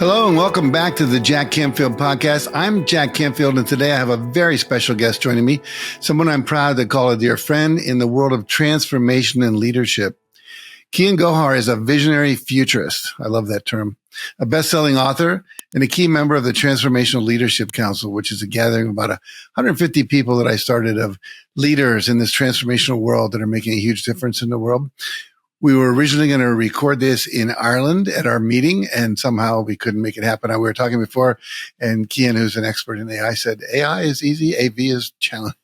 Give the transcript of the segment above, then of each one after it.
Hello and welcome back to the Jack Canfield Podcast. I'm Jack Canfield, and today I have a very special guest joining me, someone I'm proud to call a dear friend in the world of transformation and leadership. Kian Gohar is a visionary futurist. I love that term. A best-selling author and a key member of the Transformational Leadership Council, which is a gathering of about 150 people that I started of leaders in this transformational world that are making a huge difference in the world. We were originally going to record this in Ireland at our meeting, and somehow we couldn't make it happen. We were talking before, and Kian, who's an expert in AI, said, AI is easy, AV is challenging.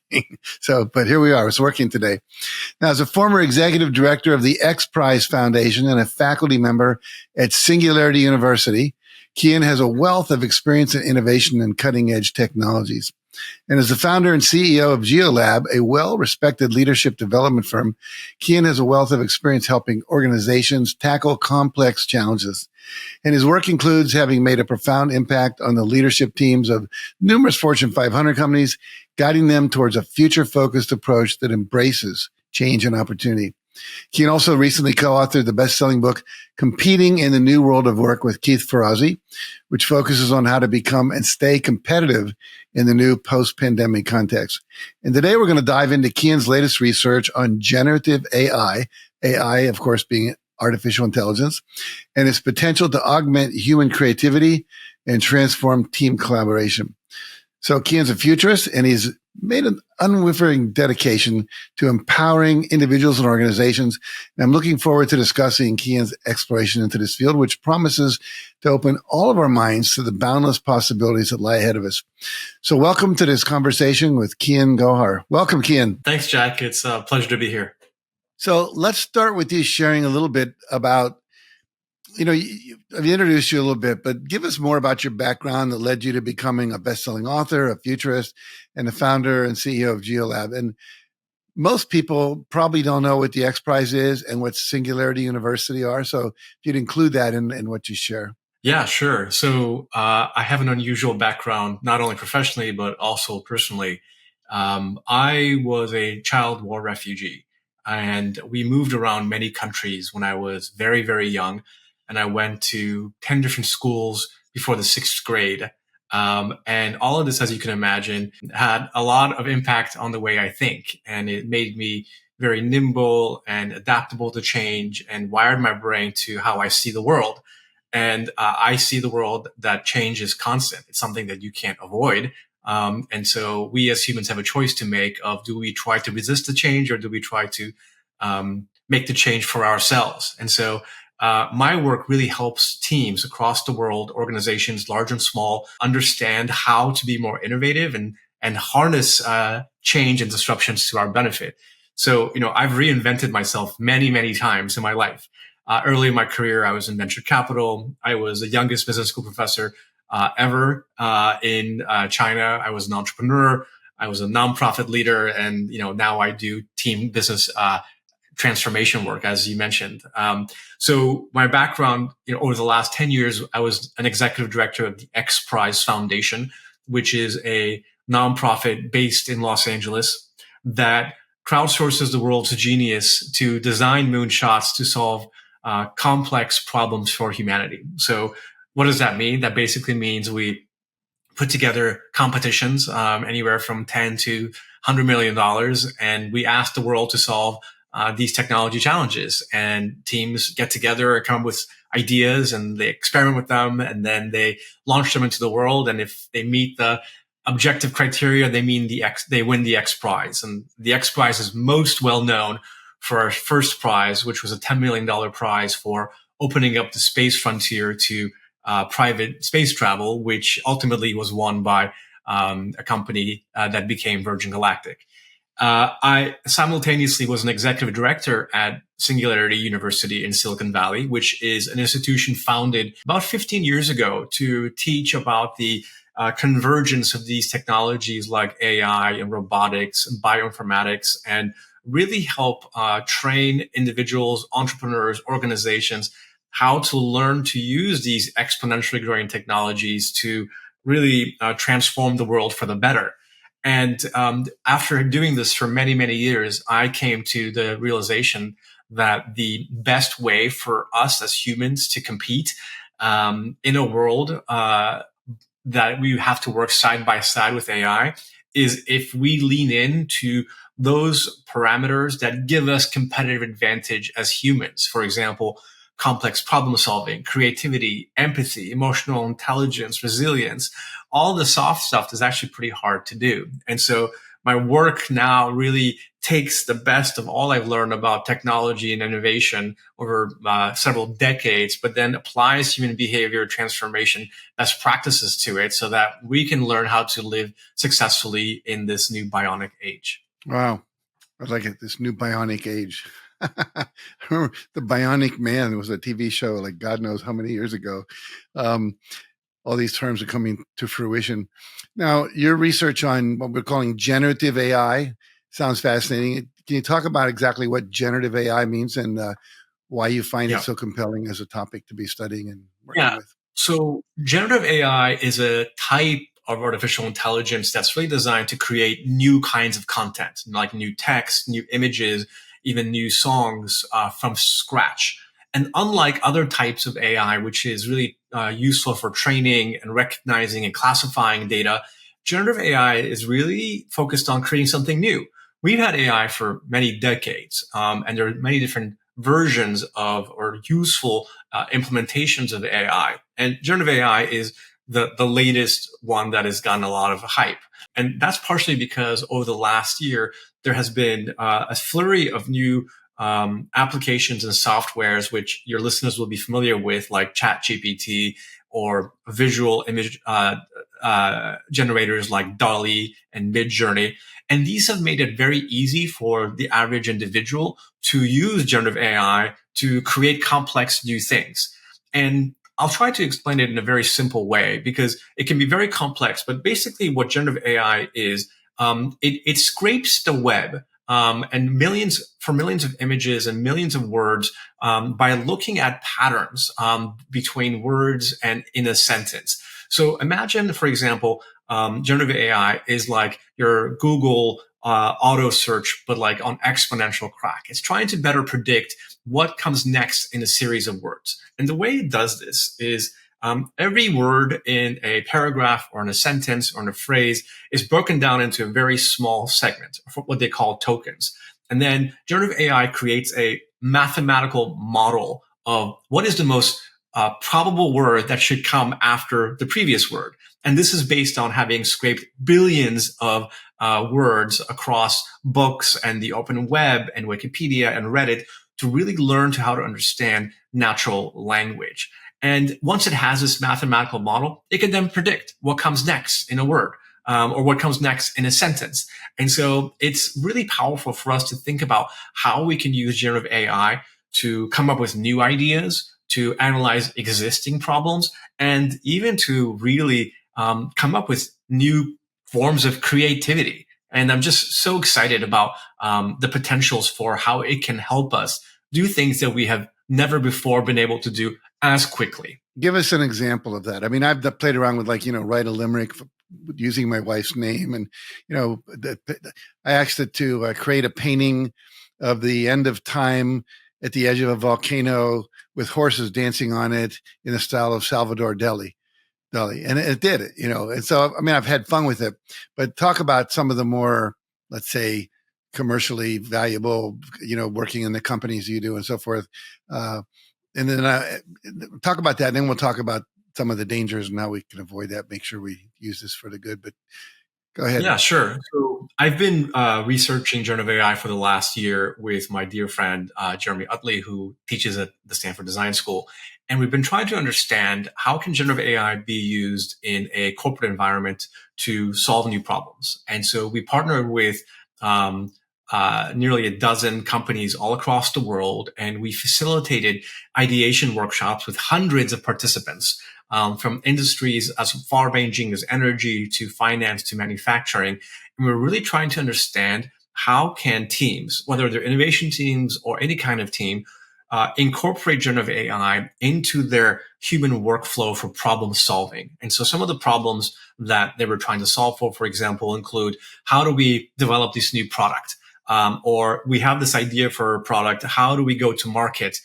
But here we are. It's working today. Now, as a former executive director of the X Prize Foundation and a faculty member at Singularity University, Kian has a wealth of experience in innovation and cutting-edge technologies. And as the founder and CEO of GeoLab, a well-respected leadership development firm, Kian has a wealth of experience helping organizations tackle complex challenges. And his work includes having made a profound impact on the leadership teams of numerous Fortune 500 companies, guiding them towards a future-focused approach that embraces change and opportunity. Kian also recently co-authored the best-selling book, Competing in the New World of Work with Keith Ferrazzi, which focuses on how to become and stay competitive in the new post-pandemic context. And today we're going to dive into Kian's latest research on generative AI, of course, being artificial intelligence, and its potential to augment human creativity and transform team collaboration. So Kian's a futurist, and he's made an unwavering dedication to empowering individuals and organizations. And I'm looking forward to discussing Kian's exploration into this field, which promises to open all of our minds to the boundless possibilities that lie ahead of us. So welcome to this conversation with Kian Gohar. Welcome, Kian. Thanks, Jack. It's a pleasure to be here. So let's start with you sharing a little bit about, I've introduced you a little bit, but give us more about your background that led you to becoming a best-selling author, a futurist, and the founder and CEO of GeoLab. And most people probably don't know what the X Prize is and what Singularity University are. So if you'd include that in what you share. Yeah, sure. So I have an unusual background, not only professionally, but also personally. I was a child war refugee, and we moved around many countries when I was very, very young. And I went to 10 different schools before the sixth grade. And all of this, as you can imagine, had a lot of impact on the way I think. And it made me very nimble and adaptable to change and wired my brain to how I see the world. And I see the world that change is constant. It's something that you can't avoid. And so we as humans have a choice to make of, do we try to resist the change or do we try to make the change for ourselves? And so my work really helps teams across the world, organizations, large and small, understand how to be more innovative and harness change and disruptions to our benefit. So, I've reinvented myself many, many times in my life. Early in my career, I was in venture capital. I was the youngest business school professor ever in China. I was an entrepreneur. I was a nonprofit leader. And, now I do team business transformation work, as you mentioned. So my background, over the last 10 years, I was an executive director of the X Prize Foundation, which is a nonprofit based in Los Angeles that crowdsources the world's genius to design moonshots to solve complex problems for humanity. So what does that mean? That basically means we put together competitions, anywhere from 10 to $100 million. And we ask the world to solve these technology challenges, and teams get together and come up with ideas and they experiment with them, and then they launch them into the world. And if they meet the objective criteria, they win the X Prize. And the X Prize is most well known for our first prize, which was a $10 million prize for opening up the space frontier to private space travel, which ultimately was won by a company that became Virgin Galactic. I simultaneously was an executive director at Singularity University in Silicon Valley, which is an institution founded about 15 years ago to teach about the convergence of these technologies like AI and robotics and bioinformatics, and really help train individuals, entrepreneurs, organizations, how to learn to use these exponentially growing technologies to really transform the world for the better. And after doing this for many, many years, I came to the realization that the best way for us as humans to compete in a world that we have to work side by side with AI is if we lean into those parameters that give us competitive advantage as humans. For example, complex problem solving, creativity, empathy, emotional intelligence, resilience. All the soft stuff is actually pretty hard to do. And so my work now really takes the best of all I've learned about technology and innovation over several decades, but then applies human behavior transformation best practices to it so that we can learn how to live successfully in this new bionic age. Wow. I like it. This new bionic age. I remember the Bionic Man was a TV show like God knows how many years ago. All these terms are coming to fruition. Now, your research on what we're calling generative AI sounds fascinating. Can you talk about exactly what generative AI means and why you find it so compelling as a topic to be studying and working with? So generative AI is a type of artificial intelligence that's really designed to create new kinds of content, like new text, new images, even new songs from scratch. And unlike other types of AI, which is really useful for training and recognizing and classifying data, generative AI is really focused on creating something new. We've had AI for many decades, and there are many different versions of or useful implementations of AI. And generative AI is the latest one that has gotten a lot of hype. And that's partially because over the last year, there has been a flurry of new applications and softwares, which your listeners will be familiar with, like ChatGPT or visual image generators like DALL-E and Midjourney. And these have made it very easy for the average individual to use generative AI to create complex new things. And I'll try to explain it in a very simple way because it can be very complex. But basically what generative AI is, it scrapes the web and millions of images and millions of words by looking at patterns between words and in a sentence. So imagine, for example, generative AI is like your Google auto search, but like on exponential crack. It's trying to better predict what comes next in a series of words. And the way it does this is every word in a paragraph or in a sentence or in a phrase is broken down into a very small segment, what they call tokens. And then generative AI creates a mathematical model of what is the most probable word that should come after the previous word. And this is based on having scraped billions of words across books and the open web and Wikipedia and Reddit to really learn how to understand natural language. And once it has this mathematical model, it can then predict what comes next in a word or what comes next in a sentence. And so it's really powerful for us to think about how we can use generative AI to come up with new ideas, to analyze existing problems, and even to really come up with new forms of creativity. And I'm just so excited about the potentials for how it can help us do things that we have never before been able to do as quickly. Give us an example of that. I mean, I've played around with write a limerick using my wife's name. And, I asked it to create a painting of the end of time at the edge of a volcano with horses dancing on it in the style of Salvador Dali. And it did it, And so, I mean, I've had fun with it, but talk about some of the more, let's say, commercially valuable, working in the companies you do and so forth. And then talk about that. And then we'll talk about some of the dangers and how we can avoid that, make sure we use this for the good. But go ahead. Yeah, sure. So I've been researching generative AI for the last year with my dear friend, Jeremy Utley, who teaches at the Stanford Design School. And we've been trying to understand how can generative AI be used in a corporate environment to solve new problems. And so we partnered with nearly a dozen companies all across the world, and we facilitated ideation workshops with hundreds of participants from industries as far-ranging as energy to finance to manufacturing. And we're really trying to understand how can teams, whether they're innovation teams or any kind of team, incorporate generative AI into their human workflow for problem solving. And so some of the problems that they were trying to solve for example, include how do we develop this new product? or we have this idea for a product. How do we go to market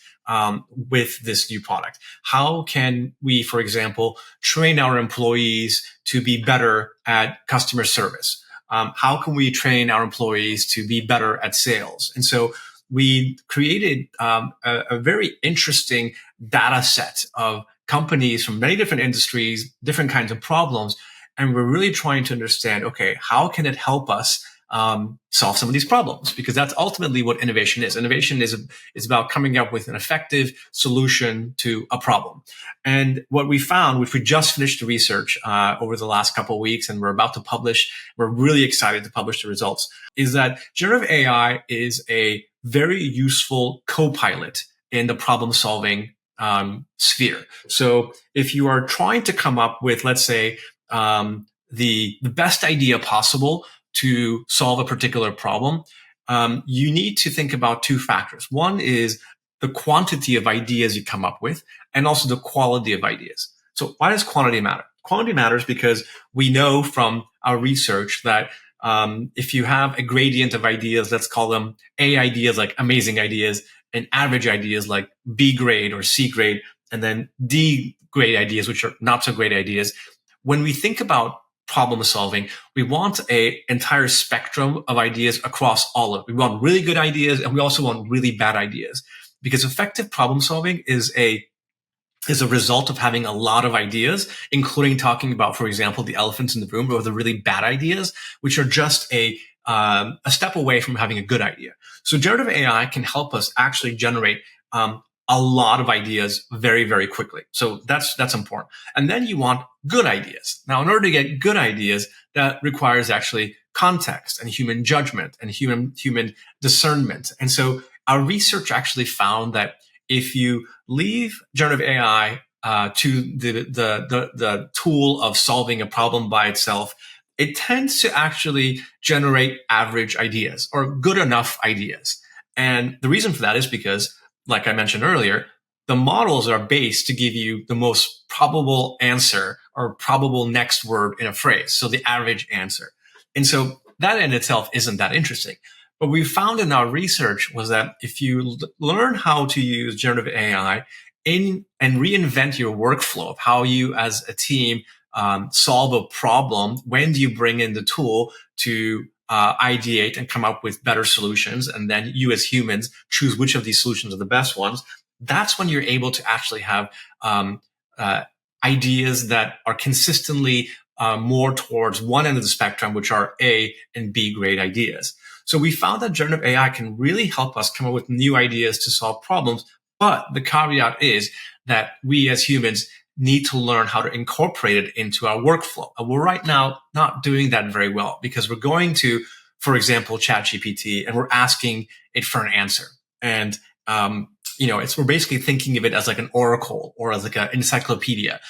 with this new product? How can we, for example, train our employees to be better at customer service? How can we train our employees to be better at sales? And so we created a very interesting data set of companies from many different industries, different kinds of problems. And we're really trying to understand, okay, how can it help us solve some of these problems? Because that's ultimately what innovation is. Innovation is about coming up with an effective solution to a problem. And what we found, which we just finished the research over the last couple of weeks, and we're about to publish, we're really excited to publish the results, is that generative AI is a very useful co-pilot in the problem-solving sphere. So if you are trying to come up with, let's say, the best idea possible to solve a particular problem, you need to think about two factors. One is the quantity of ideas you come up with, and also the quality of ideas. So why does quantity matter? Quantity matters because we know from our research that if you have a gradient of ideas, let's call them A ideas, like amazing ideas, and average ideas like B grade or C grade, and then D grade ideas, which are not so great ideas. When we think about problem solving, we want an entire spectrum of ideas across all of it. We want really good ideas, and we also want really bad ideas, because effective problem solving is a result of having a lot of ideas, including talking about, for example, the elephants in the room, or the really bad ideas, which are just a step away from having a good idea. So generative AI can help us actually generate a lot of ideas very, very quickly. So that's important. And then you want good ideas. Now, in order to get good ideas, that requires actually context and human judgment and human discernment. And so our research actually found that if you leave generative AI to the tool of solving a problem by itself, it tends to actually generate average ideas or good enough ideas. And the reason for that is because, like I mentioned earlier, the models are based to give you the most probable answer or probable next word in a phrase. So the average answer. And so that in itself isn't that interesting. What we found in our research was that if you learn how to use generative AI and reinvent your workflow of how you as a team solve a problem, when do you bring in the tool to ideate and come up with better solutions, and then you as humans choose which of these solutions are the best ones, that's when you're able to actually have ideas that are consistently more towards one end of the spectrum, which are A and B grade ideas. So we found that generative AI can really help us come up with new ideas to solve problems. But the caveat is that we as humans need to learn how to incorporate it into our workflow. And we're right now not doing that very well, because we're going to, for example, ChatGPT, and we're asking it for an answer. And, we're basically thinking of it as like an oracle or as like an encyclopedia.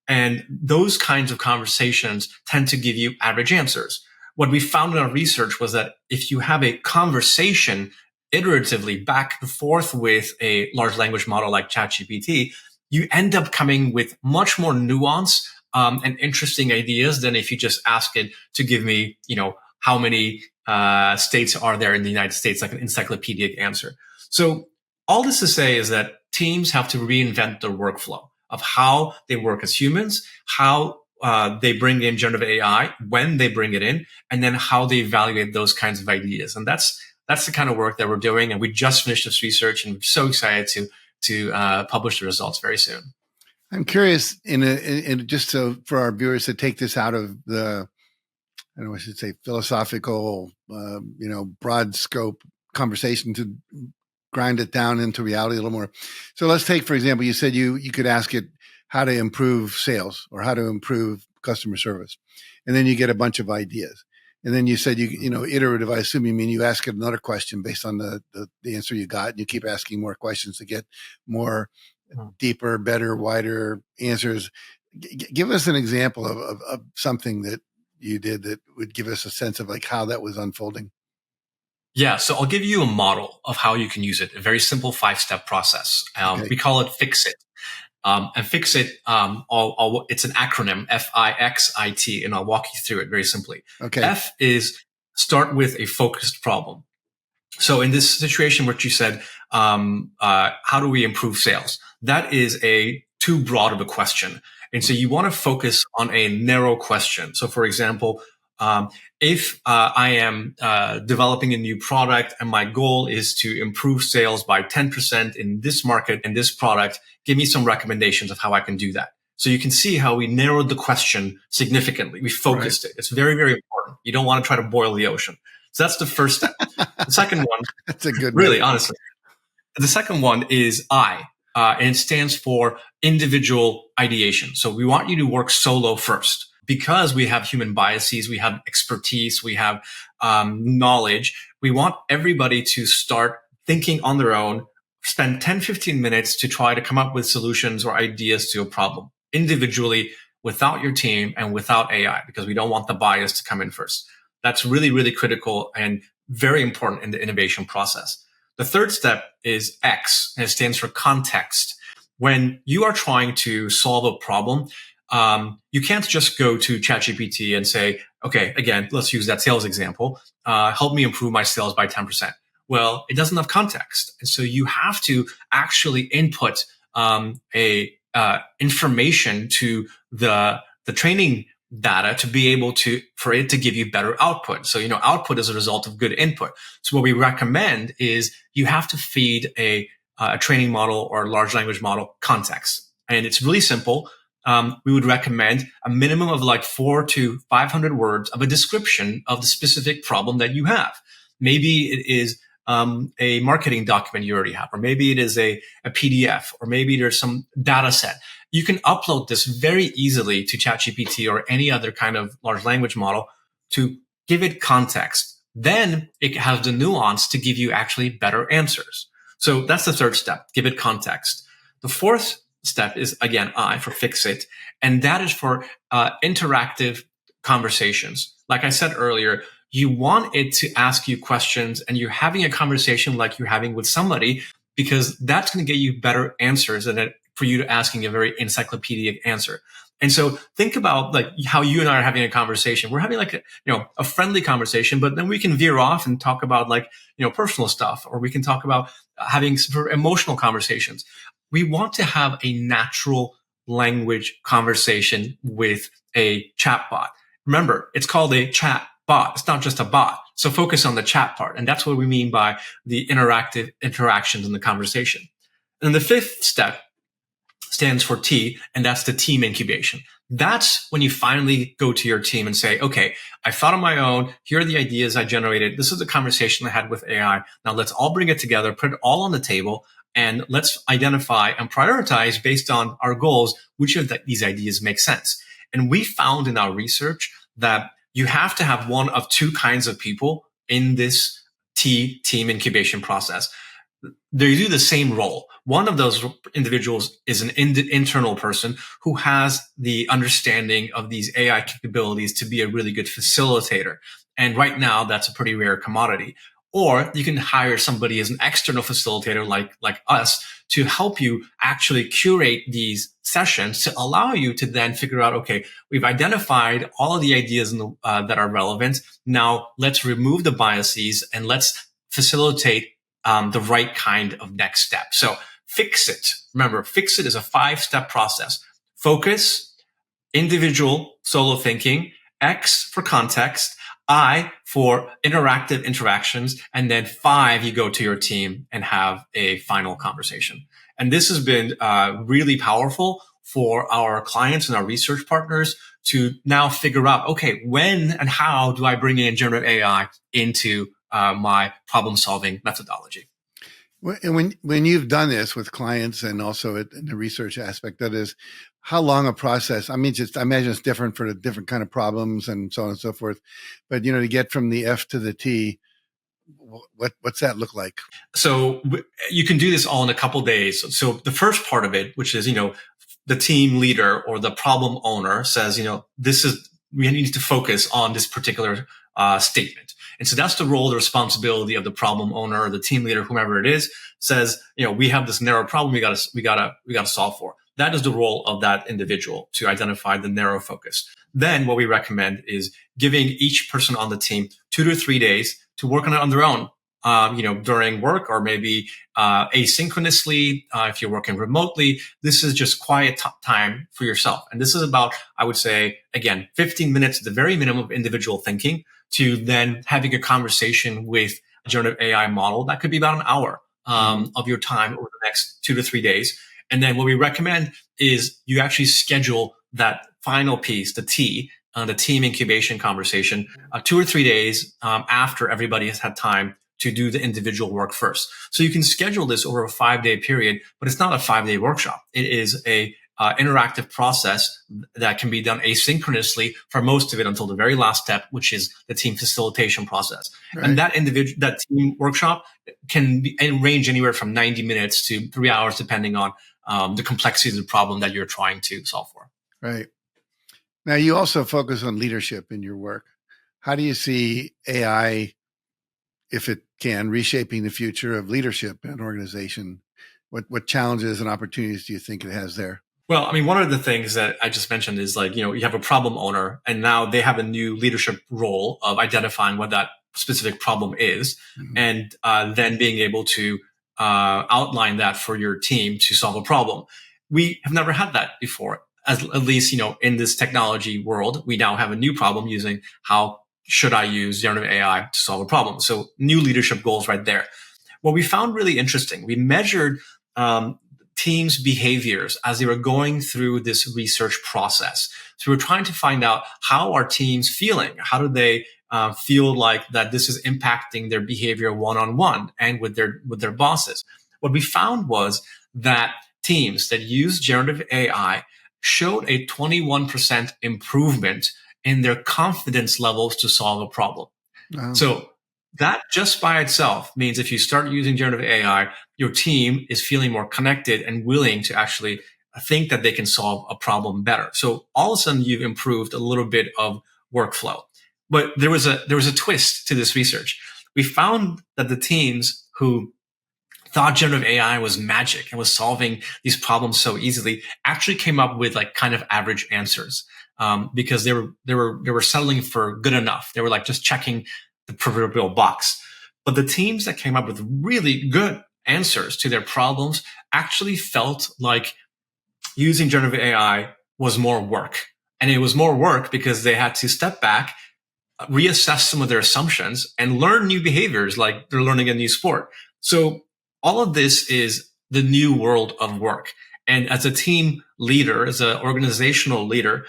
And those kinds of conversations tend to give you average answers. What we found in our research was that if you have a conversation iteratively back and forth with a large language model like ChatGPT, you end up coming with much more nuance and interesting ideas than if you just ask it to give me, how many states are there in the United States, like an encyclopedic answer. So all this to say is that teams have to reinvent their workflow of how they work as humans, how they bring in generative AI, when they bring it in, and then how they evaluate those kinds of ideas. And that's the kind of work that we're doing. And we just finished this research, and we're so excited to publish the results very soon. I'm curious, in just so for our viewers to take this out of the, I don't know, I should say philosophical, broad scope conversation, to grind it down into reality a little more. So let's take, for example, you said you could ask it how to improve sales or how to improve customer service, and then you get a bunch of ideas. And then you said iterative. I assume you mean you ask it another question based on the answer you got, and you keep asking more questions to get more deeper, better, wider answers. Give us an example of something that you did that would give us a sense of like how that was unfolding. Yeah, so I'll give you a model of how you can use it. A very simple 5-step process. Okay. We call it Fixit. And Fixit, it's an acronym, Fixit, and I'll walk you through it very simply. Okay. F is start with a focused problem. So in this situation, which you said, how do we improve sales? That is a too broad of a question. And so you want to focus on a narrow question. So for example, if I am developing a new product and my goal is to improve sales by 10% in this market and this product, give me some recommendations of how I can do that. So you can see how we narrowed the question significantly. We focused it. It's very, very important. You don't want to try to boil the ocean. So that's the first step. The second one, that's a good really, honestly. The second one is and it stands for individual ideation. So we want you to work solo first because we have human biases, we have expertise, we have knowledge. We want everybody to start thinking on their own, spend 10, 15 minutes to try to come up with solutions or ideas to a problem individually without your team and without AI, because we don't want the bias to come in first. That's really, really critical and very important in the innovation process. The third step is X, and it stands for context. When you are trying to solve a problem, you can't just go to ChatGPT and say, okay, again, let's use that sales example. Help me improve my sales by 10%. Well, it doesn't have context. And so you have to actually input information to the training data to be able for it to give you better output. So, output is a result of good input. So what we recommend is you have to feed a training model or a large language model context. And it's really simple. We would recommend a minimum of like 400 to 500 words of a description of the specific problem that you have. Maybe it is a marketing document you already have, or maybe it is a PDF, or maybe there's some data set. You can upload this very easily to ChatGPT or any other kind of large language model to give it context. Then it has the nuance to give you actually better answers. So that's the third step, give it context. The fourth step is, again, I for Fixit, and that is for interactive conversations. Like I said earlier, you want it to ask you questions and you're having a conversation like you're having with somebody, because that's going to get you better answers than for you to asking a very encyclopedic answer. And so think about like how you and I are having a conversation. We're having like a friendly conversation, but then we can veer off and talk about like, personal stuff, or we can talk about having some emotional conversations. We want to have a natural language conversation with a chatbot. Remember, it's called a chat bot. It's not just a bot. So focus on the chat part. And that's what we mean by the interactive interactions in the conversation. And the fifth step stands for T, and that's the team incubation. That's when you finally go to your team and say, okay, I thought on my own. Here are the ideas I generated. This is the conversation I had with AI. Now let's all bring it together, put it all on the table, and let's identify and prioritize based on our goals, which of these ideas make sense. And we found in our research that you have to have one of two kinds of people in this team incubation process. They do the same role. One of those individuals is an internal person who has the understanding of these AI capabilities to be a really good facilitator. And right now, that's a pretty rare commodity. Or you can hire somebody as an external facilitator like us to help you actually curate these sessions to allow you to then figure out, okay, we've identified all of the ideas that are relevant. Now let's remove the biases and let's facilitate the right kind of next step. So Fixit. Remember, Fixit is a 5-step process. Focus, individual, solo thinking, X for context, I for interactive interactions, and then 5, you go to your team and have a final conversation. And this has been really powerful for our clients and our research partners to now figure out, okay, when and how do I bring in generative AI into my problem-solving methodology? And when you've done this with clients and also in the research aspect, that is, how long a process? I mean, I imagine it's different for the different kind of problems and so on and so forth. But to get from the F to the T, what's that look like? So you can do this all in a couple of days. So the first part of it, which is the team leader or the problem owner says, we need to focus on this particular statement. And so that's the role, the responsibility of the problem owner or the team leader, whomever it is, says, we have this narrow problem we gotta solve for. That is the role of that individual to identify the narrow focus. Then what we recommend is giving each person on the team 2 to 3 days to work on it on their own. during work, or maybe asynchronously if you're working remotely. This is just quiet time for yourself. And this is about, I would say, again, 15 minutes at the very minimum of individual thinking, to then having a conversation with a generative AI model. That could be about an hour of your time over the next 2 to 3 days. And then what we recommend is you actually schedule that final piece, the T, the team incubation conversation, 2 or 3 days after everybody has had time to do the individual work first. So you can schedule this over a 5-day period, but it's not a 5-day workshop. It is a interactive process that can be done asynchronously for most of it until the very last step, which is the team facilitation process. Right. And that team workshop can range anywhere from 90 minutes to 3 hours, depending on the complexity of the problem that you're trying to solve for. Right. Now, you also focus on leadership in your work. How do you see AI, if it can, reshaping the future of leadership in an organization? What challenges and opportunities do you think it has there? Well, I mean, one of the things that I just mentioned is you have a problem owner, and now they have a new leadership role of identifying what that specific problem is, and then being able to outline that for your team to solve a problem. We have never had that before. At least, in this technology world, we now have a new problem using how should I use generative AI to solve a problem? So new leadership goals right there. What we found really interesting, we measured teams' behaviors as they were going through this research process. So we're trying to find out, how are teams feeling? How do they feel like that this is impacting their behavior one-on-one and with their bosses? What we found was that teams that use generative AI showed a 21% improvement in their confidence levels to solve a problem. Wow. So that just by itself means if you start using generative AI, your team is feeling more connected and willing to actually think that they can solve a problem better. So all of a sudden you've improved a little bit of workflow. But there was a twist to this research. We found that the teams who thought generative AI was magic and was solving these problems so easily actually came up with kind of average answers, because they were settling for good enough. They were just checking the proverbial box. But the teams that came up with really good answers to their problems actually felt like using generative AI was more work. And it was more work because they had to step back, reassess some of their assumptions, and learn new behaviors, like they're learning a new sport. So all of this is the new world of work. And as a team leader, as an organizational leader,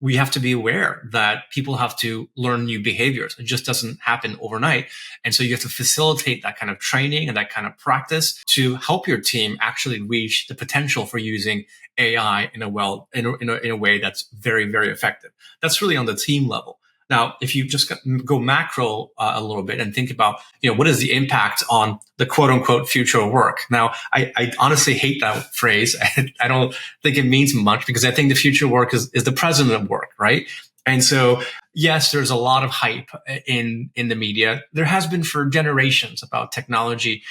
we have to be aware that people have to learn new behaviors. It just doesn't happen overnight. And so you have to facilitate that kind of training and that kind of practice to help your team actually reach the potential for using AI in a way that's very, very effective. That's really on the team level. Now, if you just go macro a little bit and think about, what is the impact on the quote unquote future of work? Now, I honestly hate that phrase. I don't think it means much, because I think the future of work is the present of work, right? And so, yes, there's a lot of hype in the media. There has been for generations about technology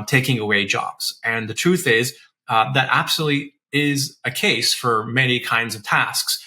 taking away jobs. And the truth is that absolutely is a case for many kinds of tasks.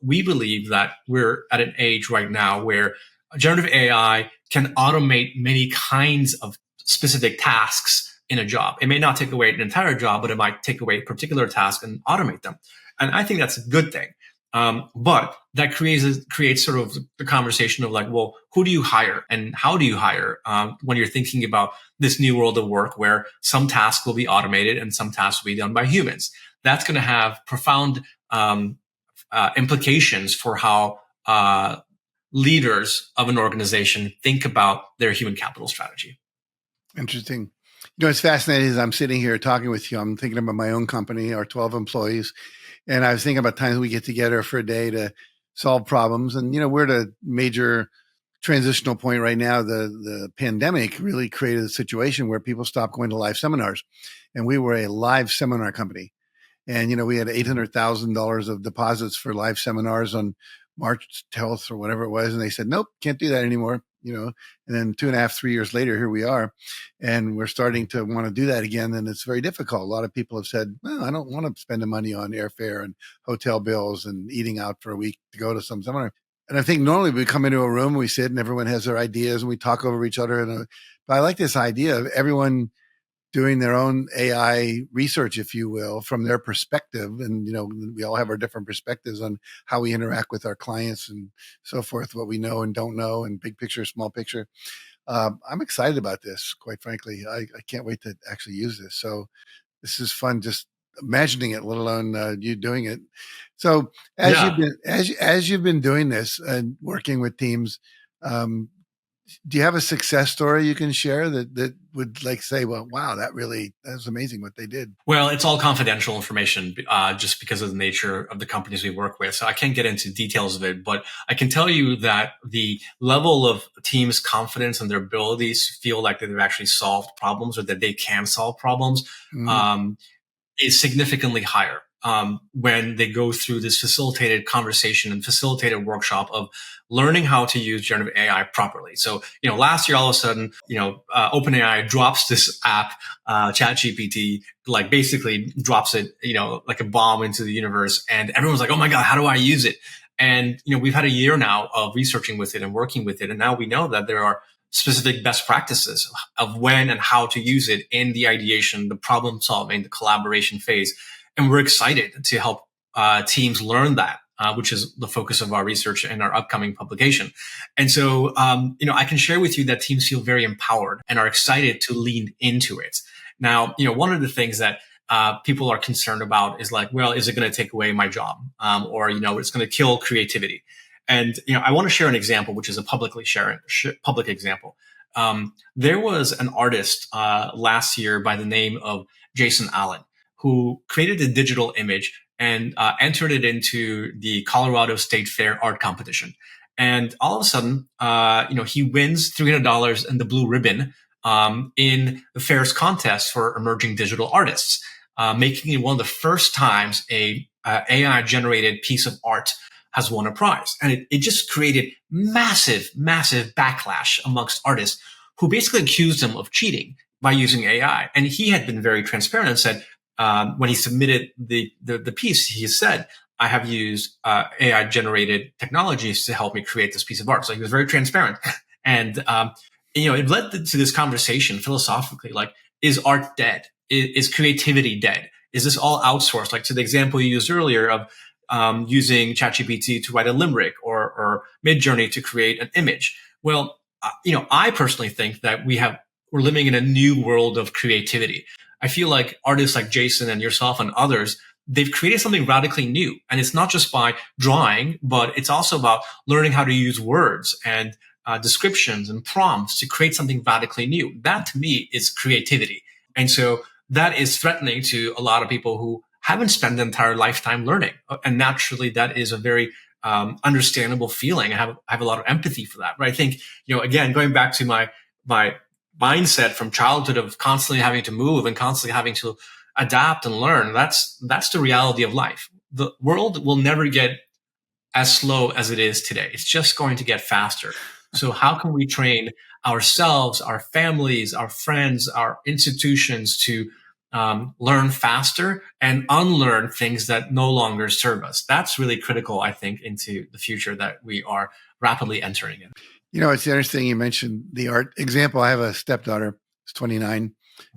We believe that we're at an age right now where generative AI can automate many kinds of specific tasks in a job. It may not take away an entire job, but it might take away a particular task and automate them. And I think that's a good thing. But that creates sort of the conversation of well, who do you hire and how do you hire when you're thinking about this new world of work where some tasks will be automated and some tasks will be done by humans. That's going to have profound implications for how leaders of an organization think about their human capital strategy. Interesting. It's fascinating as I'm sitting here talking with you. I'm thinking about my own company, our 12 employees, and I was thinking about times we get together for a day to solve problems. And, we're at a major transitional point right now. The pandemic really created a situation where people stopped going to live seminars, and we were a live seminar company. And, we had $800,000 of deposits for live seminars on March 12th or whatever it was. And they said, nope, can't do that anymore. And then 2.5, 3 years later, here we are, and we're starting to want to do that again. And it's very difficult. A lot of people have said, well, I don't want to spend the money on airfare and hotel bills and eating out for a week to go to some seminar. And I think normally we come into a room, we sit and everyone has their ideas and we talk over each other. But I like this idea of everyone doing their own AI research, if you will, from their perspective. And, we all have our different perspectives on how we interact with our clients and so forth, what we know and don't know, and big picture, small picture. I'm excited about this, quite frankly. I can't wait to actually use this. So this is fun, just imagining it, let alone you doing it. So as you've been doing this and working with teams, do you have a success story you can share that would say, well, wow, that was amazing what they did? Well, it's all confidential information, just because of the nature of the companies we work with. So I can't get into details of it, but I can tell you that the level of teams' confidence and their abilities to feel like that they've actually solved problems or that they can solve problems, is significantly higher when they go through this facilitated conversation and facilitated workshop of learning how to use generative AI properly. So, last year, all of a sudden, OpenAI drops this app, ChatGPT, basically drops it, like a bomb into the universe. And everyone's like, oh my God, how do I use it? And, we've had a year now of researching with it and working with it. And now we know that there are specific best practices of when and how to use it in the ideation, the problem solving, the collaboration phase. And we're excited to help teams learn that, which is the focus of our research and our upcoming publication. And so, I can share with you that teams feel very empowered and are excited to lean into it. Now, one of the things that people are concerned about is well, is it going to take away my job? Or, it's going to kill creativity. And, I want to share an example, which is a public example. There was an artist last year by the name of Jason Allen, who created a digital image and entered it into the Colorado State Fair art competition. And all of a sudden, he wins $300 and the blue ribbon in the fair's contest for emerging digital artists, making it one of the first times a AI-generated piece of art has won a prize. And it just created massive, massive backlash amongst artists who basically accused him of cheating by using AI. And he had been very transparent and said, when he submitted the piece, he said, I have used AI generated technologies to help me create this piece of art. So he was very transparent. And, it led to this conversation philosophically, is art dead? Is creativity dead? Is this all outsourced? To the example you used earlier of using ChatGPT to write a limerick or Midjourney to create an image. Well, I personally think that we're living in a new world of creativity. I feel like artists like Jason and yourself and others, they've created something radically new. And it's not just by drawing, but it's also about learning how to use words and descriptions and prompts to create something radically new. That to me is creativity. And so that is threatening to a lot of people who haven't spent the entire lifetime learning. And naturally, that is a very understandable feeling. I have a lot of empathy for that. But I think, again, going back to my mindset from childhood of constantly having to move and constantly having to adapt and learn, that's the reality of life. The world will never get as slow as it is today. It's just going to get faster. So how can we train ourselves, our families, our friends, our institutions to learn faster and unlearn things that no longer serve us? That's really critical, I think, into the future that we are rapidly entering in. It's interesting you mentioned the art example. I have a stepdaughter, who's 29,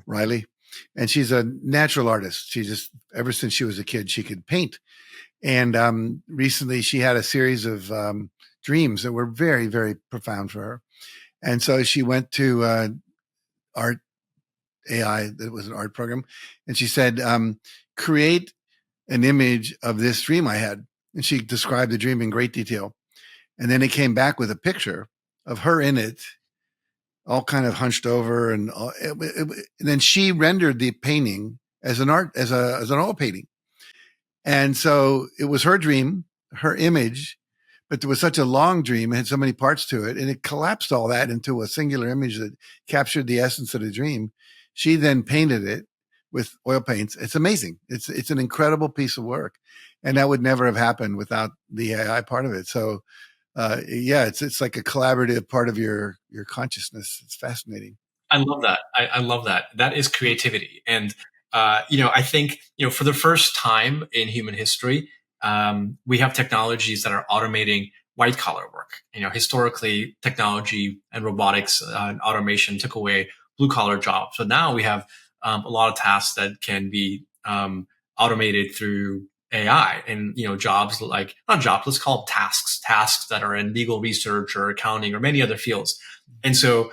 Riley, and she's a natural artist. She just, ever since she was a kid, she could paint. And recently she had a series of dreams that were very, very profound for her. And so she went to art AI, that was an art program. And she said, create an image of this dream I had. And she described the dream in great detail. And then it came back with a picture of her in it, all kind of hunched over. And then she rendered the painting as an oil painting. And so it was her dream, her image, but there was such a long dream, it had so many parts to it, and it collapsed all that into a singular image that captured the essence of the dream. She then painted it with oil paints. It's amazing. It's an incredible piece of work. And that would never have happened without the AI part of it. So it's like a collaborative part of your consciousness. It's fascinating. I love that. I love that. That is creativity. And, I think, for the first time in human history, we have technologies that are automating white collar work. Historically, technology and robotics and automation took away blue collar jobs. So now we have a lot of tasks that can be automated through AI, and jobs like, not jobs, let's call them tasks that are in legal research or accounting or many other fields. And so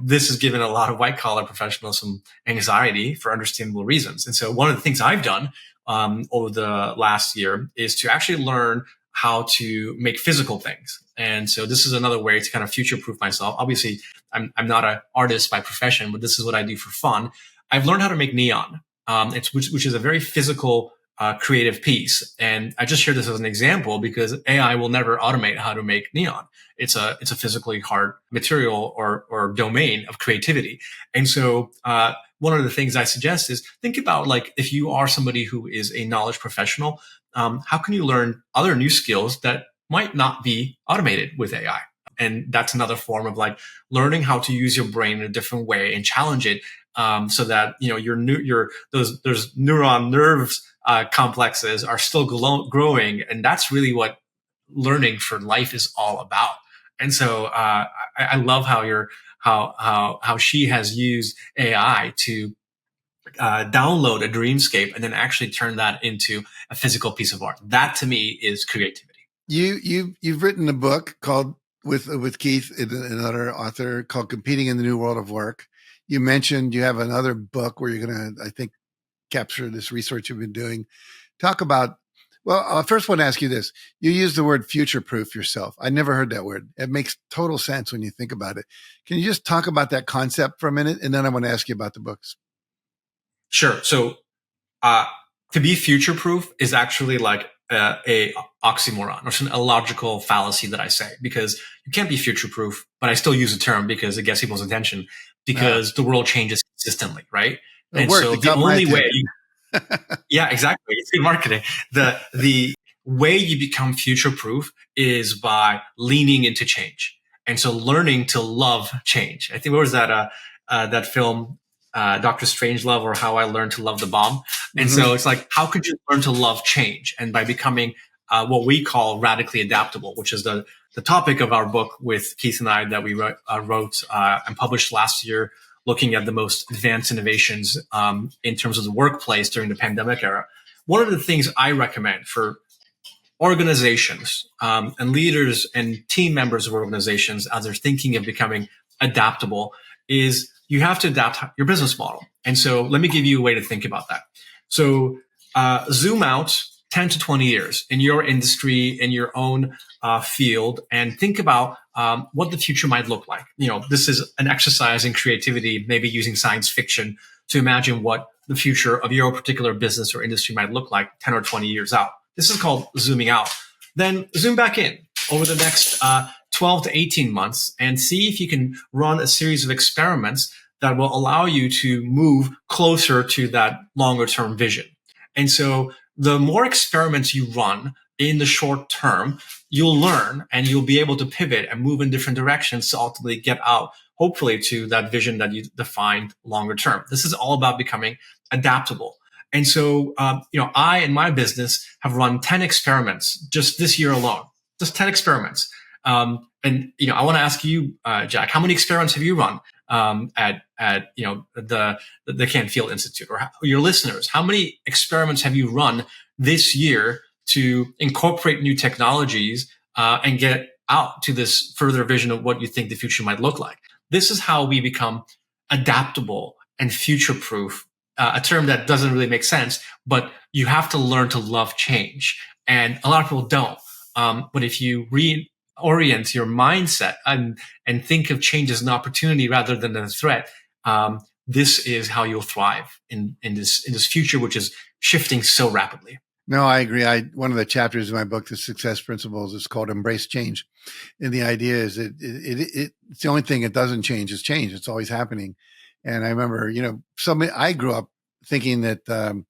this has given a lot of white collar professionals some anxiety for understandable reasons. And so one of the things I've done over the last year is to actually learn how to make physical things. And so this is another way to kind of future proof myself. Obviously, I'm not an artist by profession, but this is what I do for fun. I've learned how to make neon, which is a very physical creative piece. And I just share this as an example because AI will never automate how to make neon. It's a physically hard material or domain of creativity. And so one of the things I suggest is think about, like, if you are somebody who is a knowledge professional, how can you learn other new skills that might not be automated with AI? And that's another form of like learning how to use your brain in a different way and challenge it, so that those neuron nerves complexes are still growing, and that's really what learning for life is all about. And so I love how she has used AI to download a dreamscape and then actually turn that into a physical piece of art. That to me is creativity. You've written a book called with Keith, another author, called Competing in the New World of Work. You mentioned you have another book where you're going to, I think, capture this research you've been doing. Talk about, well, I first want to ask you this. You use the word future-proof yourself. I never heard that word. It makes total sense when you think about it. Can you just talk about that concept for a minute? And then I want to ask you about the books. Sure. So to be future-proof is actually like a oxymoron, or a logical fallacy that I say, because you can't be future-proof, but I still use the term because it gets people's attention, because the world changes consistently, right? And so the only way, yeah, exactly. It's good marketing. The way you become future-proof is by leaning into change. And so learning to love change. I think, what was that film, Dr. Strangelove, or How I Learned to Love the Bomb. And so it's like, how could you learn to love change? And by becoming what we call radically adaptable, which is the topic of our book with Keith and I that we wrote and published last year, looking at the most advanced innovations in terms of the workplace during the pandemic era. One of the things I recommend for organizations and leaders and team members of organizations as they're thinking of becoming adaptable is you have to adapt your business model. And so let me give you a way to think about that. So zoom out 10 to 20 years in your industry, in your own field, and think about what the future might look like. This is an exercise in creativity, maybe using science fiction to imagine what the future of your particular business or industry might look like 10 or 20 years out. This is called zooming out. Then zoom back in over the next 12 to 18 months and see if you can run a series of experiments that will allow you to move closer to that longer term vision. And so the more experiments you run in the short term, you'll learn and you'll be able to pivot and move in different directions to ultimately get out, hopefully, to that vision that you defined longer term. This is all about becoming adaptable. And so, I in my business have run 10 experiments just this year alone, just 10 experiments. I want to ask you, Jack, how many experiments have you run at the Canfield Institute, or your listeners? How many experiments have you run this year to incorporate new technologies and get out to this further vision of what you think the future might look like? This is how we become adaptable and future-proof. A term that doesn't really make sense, but you have to learn to love change. And a lot of people don't. But if you reorient your mindset and think of change as an opportunity rather than a threat, this is how you'll thrive in this future, which is shifting so rapidly. No, I agree. One of the chapters in my book, The Success Principles, is called Embrace Change. And the idea is that it's the only thing it doesn't change is change. It's always happening. And I remember, I grew up thinking that, the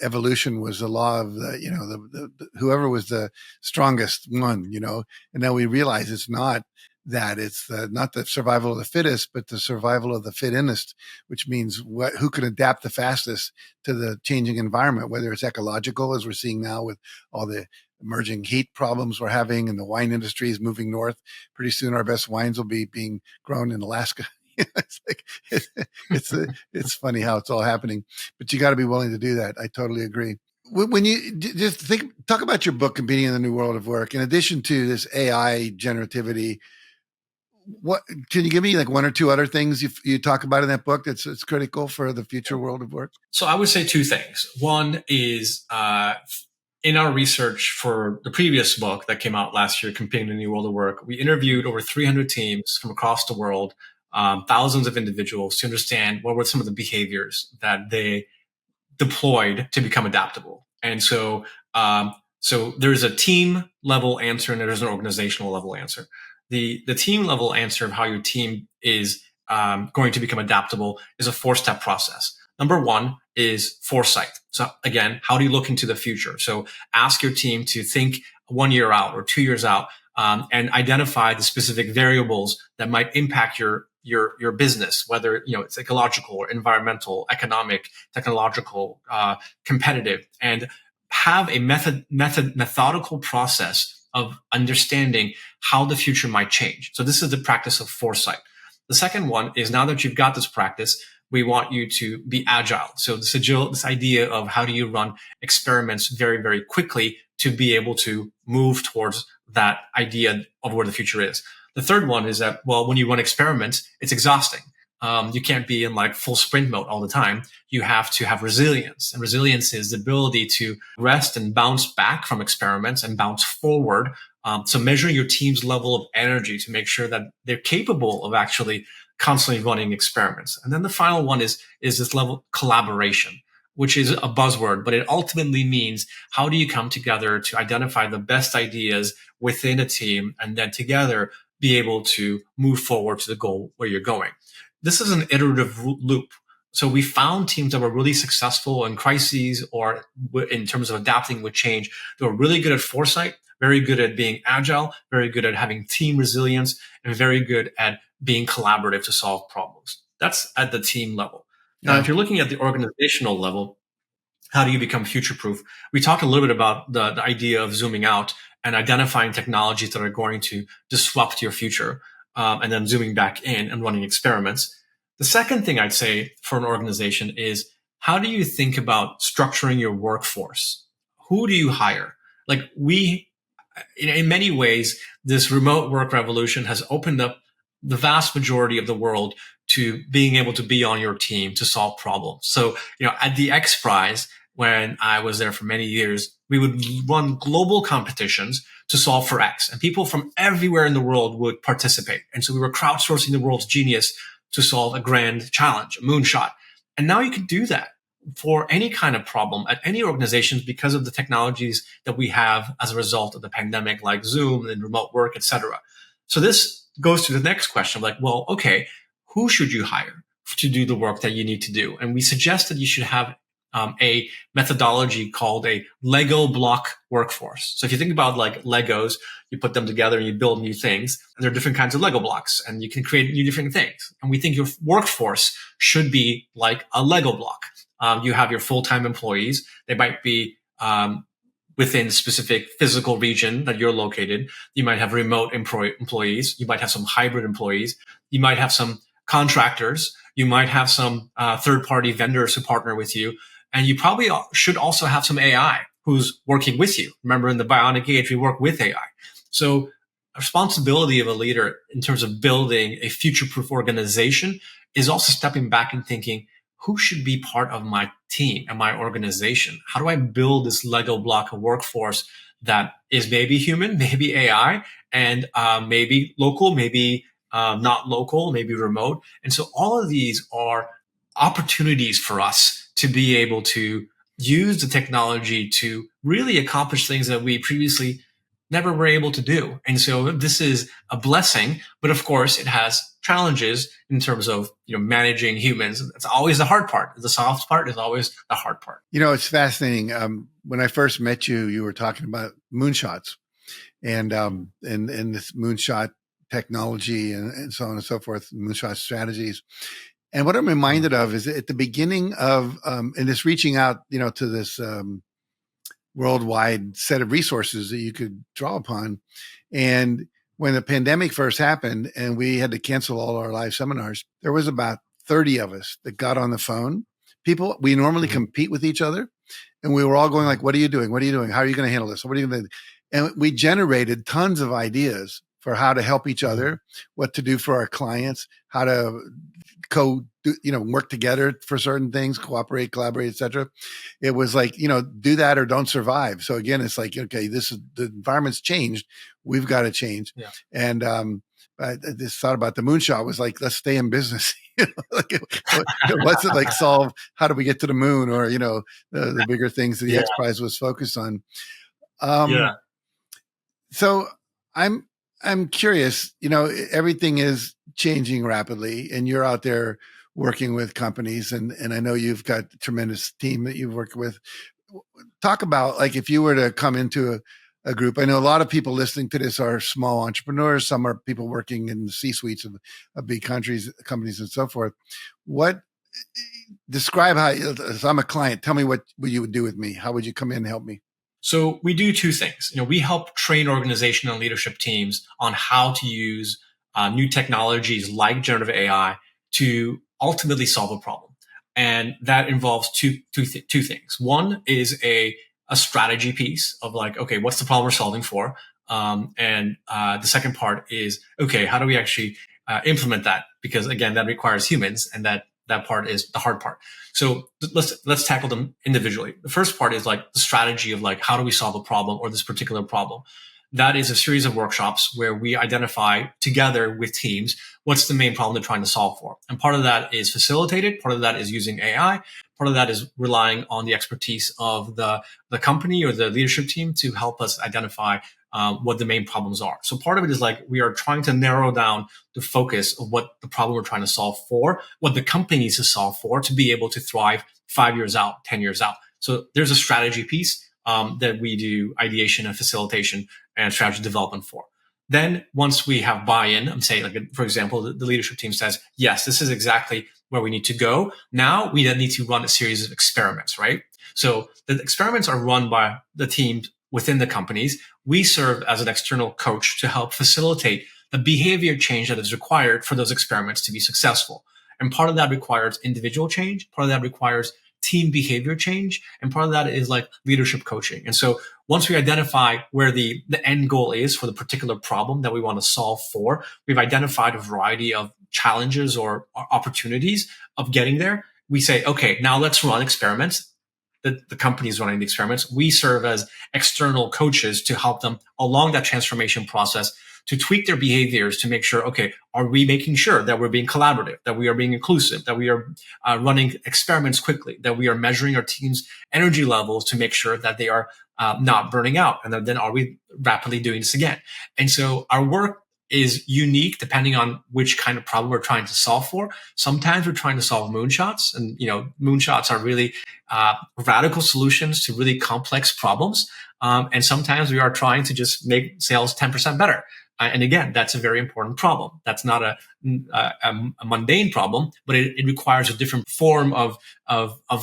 evolution was the law of the whoever was the strongest one, and now we realize it's not that. It's not the survival of the fittest, but the survival of the fittest, which means who can adapt the fastest to the changing environment, whether it's ecological, as we're seeing now with all the emerging heat problems we're having, and the wine industry is moving north. Pretty soon, our best wines will be being grown in Alaska. It's like it's funny how it's all happening, but you got to be willing to do that. I totally agree. When you just talk about your book, Competing in the New World of Work, in addition to this AI generativity, what can you give me like one or two other things you talk about in that book that's critical for the future world of work? So I would say two things. One is in our research for the previous book that came out last year, Competing in the New World of Work, we interviewed over 300 teams from across the world, thousands of individuals, to understand what were some of the behaviors that they deployed to become adaptable. And so there's a team level answer and there's an organizational level answer. The team level answer of how your team is going to become adaptable is a 4-step process. Number one is foresight. So again, how do you look into the future? So ask your team to think 1 year out or 2 years out, and identify the specific variables that might impact your business, whether it's ecological or environmental, economic, technological, competitive, and have a methodical process of understanding how the future might change. So this is the practice of foresight. The second one is, now that you've got this practice, we want you to be agile. So this idea of how do you run experiments very, very quickly to be able to move towards that idea of where the future is. The third one is that, well, when you run experiments, it's exhausting. You can't be in like full sprint mode all the time. You have to have resilience. And resilience is the ability to rest and bounce back from experiments and bounce forward. So measuring your team's level of energy to make sure that they're capable of actually constantly running experiments. And then the final one is this level of collaboration, which is a buzzword, but it ultimately means how do you come together to identify the best ideas within a team and then together be able to move forward to the goal where you're going. This is an iterative loop. So we found teams that were really successful in crises or in terms of adapting with change. They were really good at foresight, very good at being agile, very good at having team resilience, and very good at being collaborative to solve problems. That's at the team level. Now, if you're looking at the organizational level, how do you become future-proof? We talked a little bit about the idea of zooming out and identifying technologies that are going to disrupt your future, and then zooming back in and running experiments. The second thing I'd say for an organization is, how do you think about structuring your workforce? Who do you hire? Like in many ways, this remote work revolution has opened up the vast majority of the world to being able to be on your team to solve problems. So, at the X Prize, when I was there for many years, we would run global competitions to solve for X, and people from everywhere in the world would participate. And so we were crowdsourcing the world's genius to solve a grand challenge, a moonshot. And now you can do that for any kind of problem at any organizations because of the technologies that we have as a result of the pandemic, like Zoom and remote work, et cetera. So this goes to the next question, like, well, okay, who should you hire to do the work that you need to do? And we suggest that you should have a methodology called a Lego block workforce. So if you think about like Legos, you put them together and you build new things. And there are different kinds of Lego blocks and you can create new different things. And we think your workforce should be like a Lego block. You have your full-time employees. They might be within a specific physical region that you're located. You might have remote employees. You might have some hybrid employees. You might have some contractors. You might have some third-party vendors who partner with you. And you probably should also have some AI who's working with you. Remember, in the bionic age, we work with AI. So the responsibility of a leader in terms of building a future-proof organization is also stepping back and thinking, who should be part of my team and my organization? How do I build this Lego block of workforce that is maybe human, maybe AI, and maybe local, maybe not local, maybe remote? And so all of these are opportunities for us to be able to use the technology to really accomplish things that we previously never were able to do. And so this is a blessing, but of course it has challenges in terms of, managing humans. It's always the hard part. The soft part is always the hard part. It's fascinating. When I first met you, you were talking about moonshots and this moonshot technology and so on and so forth, moonshot strategies. And what I'm reminded of is at the beginning of, and this reaching out, to this, worldwide set of resources that you could draw upon. And when the pandemic first happened and we had to cancel all our live seminars, there was about 30 of us that got on the phone. People, we normally compete with each other, and we were all going like, what are you doing? What are you doing? How are you going to handle this? What are you going to do? And we generated tons of ideas for how to help each other, what to do for our clients, how to work together for certain things, cooperate, collaborate, etc. It was like, do that or don't survive. So again, it's like, okay, the environment's changed. We've got to change. Yeah. And I just thought about the moonshot was like, let's stay in business. Like it wasn't like solve, how do we get to the moon, or, the bigger things that the X Prize was focused on. So I'm curious, everything is changing rapidly, and you're out there working with companies, and I know you've got a tremendous team that you've worked with. Talk about, like, if you were to come into a group, I know a lot of people listening to this are small entrepreneurs. Some are people working in the C-suites of big companies and so forth. Describe how, if I'm a client, tell me what you would do with me. How would you come in and help me? So we do two things. We help train organization and leadership teams on how to use new technologies like generative AI to ultimately solve a problem. And that involves two things. One is a strategy piece of like, okay, what's the problem we're solving for? And the second part is, okay, how do we actually implement that? Because again, that requires humans, and that part is the hard part. So let's tackle them individually. The first part is like the strategy of like, how do we solve a problem or this particular problem? That is a series of workshops where we identify together with teams what's the main problem they're trying to solve for. And part of that is facilitated. Part of that is using AI. Part of that is relying on the expertise of the company or the leadership team to help us identify what the main problems are. So part of it is like we are trying to narrow down the focus of what the problem we're trying to solve for, what the company needs to solve for to be able to thrive 5 years out, 10 years out. So there's a strategy piece that we do ideation and facilitation and strategy development for. Then once we have buy-in, I'm saying, like, for example, the leadership team says, yes, this is exactly where we need to go. Now we then need to run a series of experiments, right? So the experiments are run by the teams within the companies. We serve as an external coach to help facilitate the behavior change that is required for those experiments to be successful. And part of that requires individual change. Part of that requires team behavior change. And part of that is like leadership coaching. And so once we identify where the end goal is for the particular problem that we want to solve for, we've identified a variety of challenges or opportunities of getting there. We say, okay, now let's run experiments. The company is running the experiments. We serve as external coaches to help them along that transformation process to tweak their behaviors to make sure, okay, are we making sure that we're being collaborative, that we are being inclusive, that we are running experiments quickly, that we are measuring our team's energy levels to make sure that they are not burning out, and then are we rapidly doing this again? And so our work is unique depending on which kind of problem we're trying to solve for. Sometimes we're trying to solve moonshots, and moonshots are really radical solutions to really complex problems. And sometimes we are trying to just make sales 10% better. And again, that's a very important problem. That's not a mundane problem, but it requires a different form of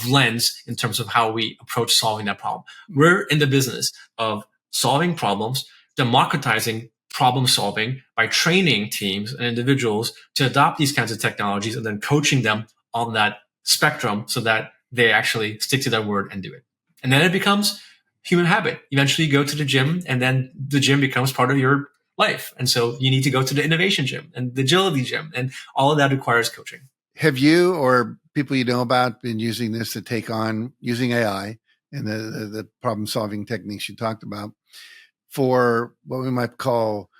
lens in terms of how we approach solving that problem. We're in the business of solving problems, democratizing problem solving by training teams and individuals to adopt these kinds of technologies and then coaching them on that spectrum so that they actually stick to their word and do it. And then it becomes human habit. Eventually you go to the gym, and then the gym becomes part of your life. And so you need to go to the innovation gym and the agility gym, and all of that requires coaching. Have you or people you know about been using this to take on using AI and the problem solving techniques you talked about for what we might call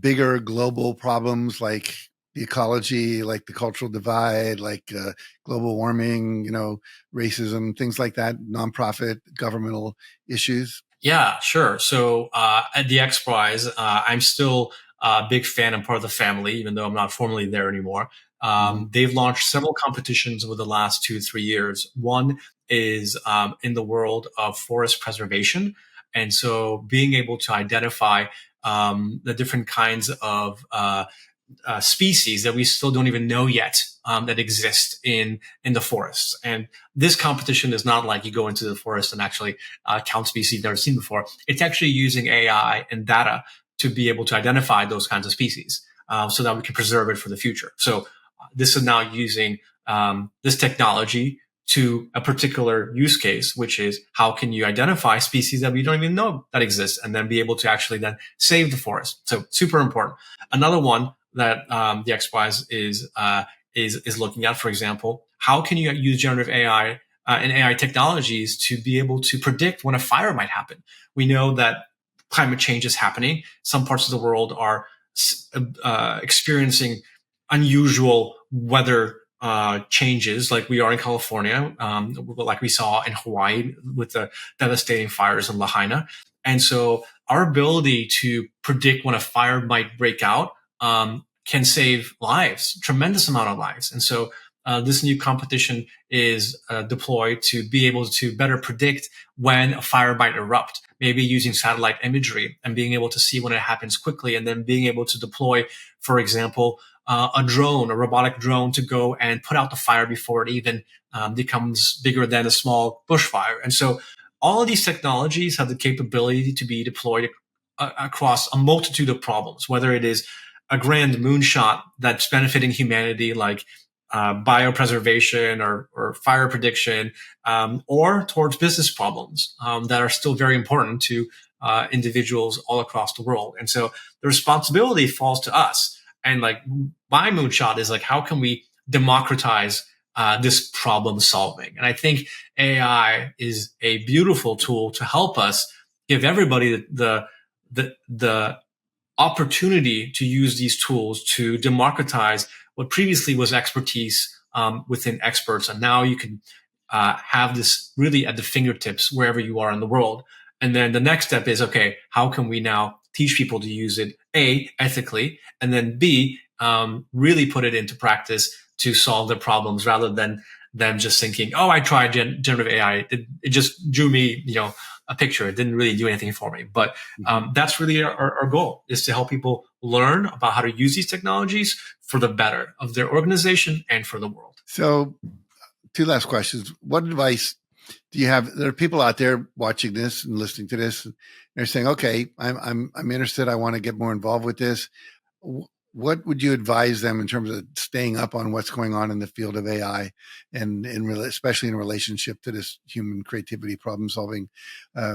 bigger global problems like the ecology, like the cultural divide, like global warming, racism, things like that, nonprofit, governmental issues? Yeah, sure. So at the X Prize, I'm still a big fan and part of the family, even though I'm not formally there anymore. They've launched several competitions over the last 2-3 years. One is in the world of forest preservation. And so being able to identify the different kinds of species that we still don't even know yet that exist in the forests. And this competition is not like you go into the forest and actually count species you've never seen before. It's actually using AI and data to be able to identify those kinds of species so that we can preserve it for the future. So this is now using this technology to a particular use case, which is how can you identify species that we don't even know that exist and then be able to actually then save the forest. So super important. Another one that the XPRIZE is looking at, for example, how can you use generative AI and AI technologies to be able to predict when a fire might happen? We know that climate change is happening. Some parts of the world are experiencing unusual weather changes, like we are in California, like we saw in Hawaii with the devastating fires in Lahaina. And so our ability to predict when a fire might break out can save lives, tremendous amount of lives. And so this new competition is deployed to be able to better predict when a fire might erupt, maybe using satellite imagery and being able to see when it happens quickly, and then being able to deploy, for example, a drone, a robotic drone, to go and put out the fire before it even becomes bigger than a small bushfire. And so all of these technologies have the capability to be deployed across a multitude of problems, whether it is a grand moonshot that's benefiting humanity, like biopreservation or fire prediction, or towards business problems that are still very important to individuals all across the world. And so the responsibility falls to us. And like my moonshot is like, how can we democratize this problem solving? And I think AI is a beautiful tool to help us give everybody the opportunity to use these tools to democratize what previously was expertise within experts. And now you can have this really at the fingertips wherever you are in the world. And then the next step is, okay, how can we now teach people to use it, A, ethically, and then B, really put it into practice to solve their problems, rather than them just thinking, oh, I tried generative AI. It just drew me, a picture. It didn't really do anything for me. But that's really our goal, is to help people learn about how to use these technologies for the better of their organization and for the world. So 2 last questions. What advice do you have? There are people out there watching this and listening to this, and they're saying, okay, I'm interested. I want to get more involved with this. What would you advise them in terms of staying up on what's going on in the field of AI, and especially in relationship to this human creativity problem solving,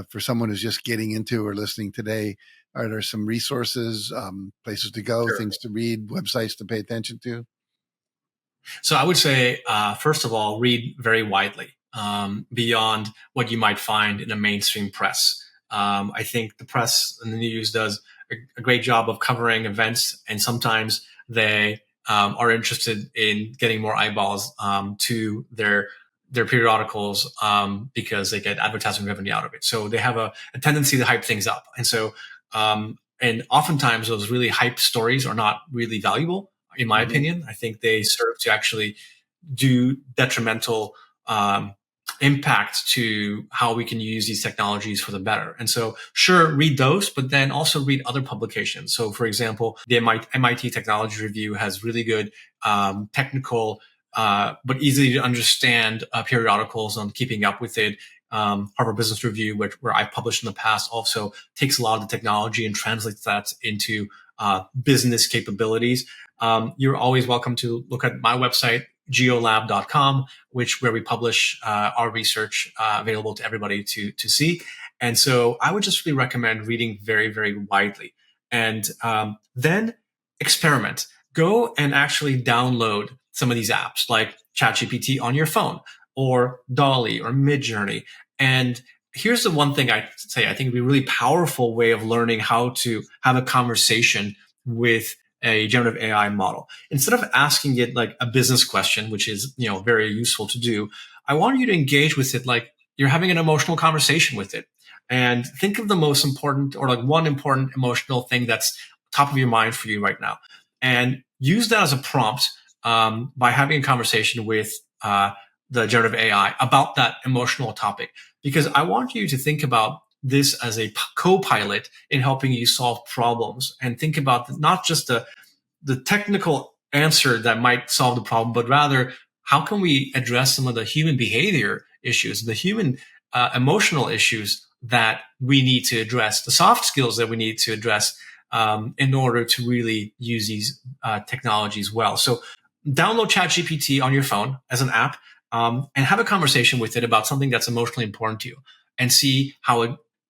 for someone who's just getting into or listening today? Are there some resources, places to go, Sure. things to read, websites to pay attention to? So I would say, first of all, read very widely, beyond what you might find in a mainstream press. I think the press and the news does a great job of covering events, and sometimes they are interested in getting more eyeballs to their periodicals because they get advertising revenue out of it. So they have a tendency to hype things up. And so, and oftentimes those really hyped stories are not really valuable, in my opinion. I think they serve to actually do detrimental impact to how we can use these technologies for the better. And so, sure, read those, but then also read other publications. So, for example, the MIT Technology Review has really good technical, but easy to understand periodicals on keeping up with it. Harvard Business Review, where I've published in the past, also takes a lot of the technology and translates that into business capabilities. You're always welcome to look at my website, geolab.com, where we publish our research available to everybody to see. And so I would just really recommend reading very, very widely. And then experiment. Go and actually download some of these apps like ChatGPT on your phone, or Dolly or Midjourney. And here's the one thing I say, I think it'd be a really powerful way of learning how to have a conversation with a generative AI model. Instead of asking it like a business question, which is, very useful to do, I want you to engage with it like you're having an emotional conversation with it. And think of the most important, or like one important emotional thing that's top of your mind for you right now. And use that as a prompt by having a conversation with the generative AI about that emotional topic. Because I want you to think about this as a co-pilot in helping you solve problems, and think about not just the the technical answer that might solve the problem, but rather how can we address some of the human behavior issues, the human emotional issues that we need to address, the soft skills that we need to address in order to really use these technologies well. So download ChatGPT on your phone as an app and have a conversation with it about something that's emotionally important to you and see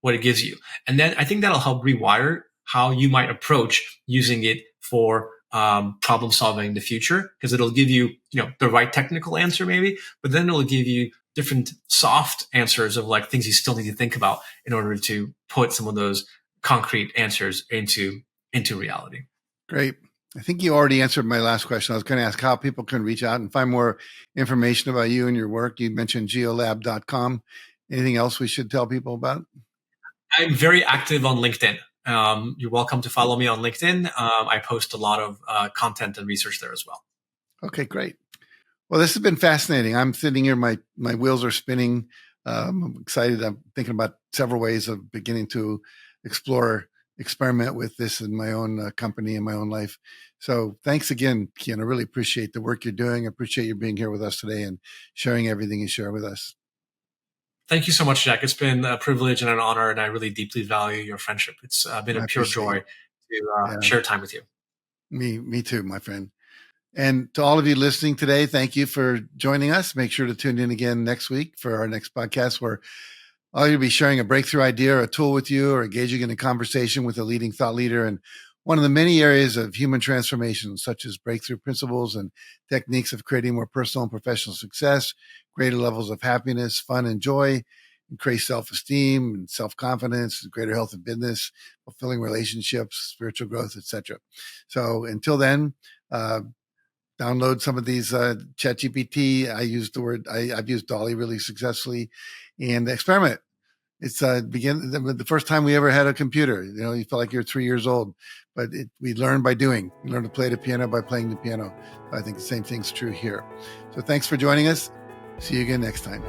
what it gives you. And then I think that'll help rewire how you might approach using it for problem solving in the future, because it'll give you, the right technical answer maybe, but then it'll give you different soft answers of like things you still need to think about in order to put some of those concrete answers into reality. Great. I think you already answered my last question. I was going to ask how people can reach out and find more information about you and your work. You mentioned geolab.com. Anything else we should tell people about? I'm very active on LinkedIn. You're welcome to follow me on LinkedIn. I post a lot of content and research there as well. Okay, great. Well, this has been fascinating. I'm sitting here, my wheels are spinning. I'm excited. I'm thinking about several ways of beginning to experiment with this in my own company, in my own life. So thanks again, Kian. I really appreciate the work you're doing. I appreciate you being here with us today and sharing everything you share with us. Thank you so much, Jack. It's been a privilege and an honor, and I really deeply value your friendship. It's been a pure joy to share time with you. Me too, my friend. And to all of you listening today, thank you for joining us. Make sure to tune in again next week for our next podcast, where I'll either be sharing a breakthrough idea or a tool with you, or engaging in a conversation with a leading thought leader in one of the many areas of human transformation, such as breakthrough principles and techniques of creating more personal and professional success, greater levels of happiness, fun, and joy, increased self-esteem and self-confidence, greater health in business, fulfilling relationships, spiritual growth, etc. So until then, download some of these ChatGPT. I've used Dolly really successfully, and experiment. It's the first time we ever had a computer. You felt like you're 3 years old, but we learn by doing. We learn to play the piano by playing the piano. I think the same thing's true here. So thanks for joining us. See you again next time.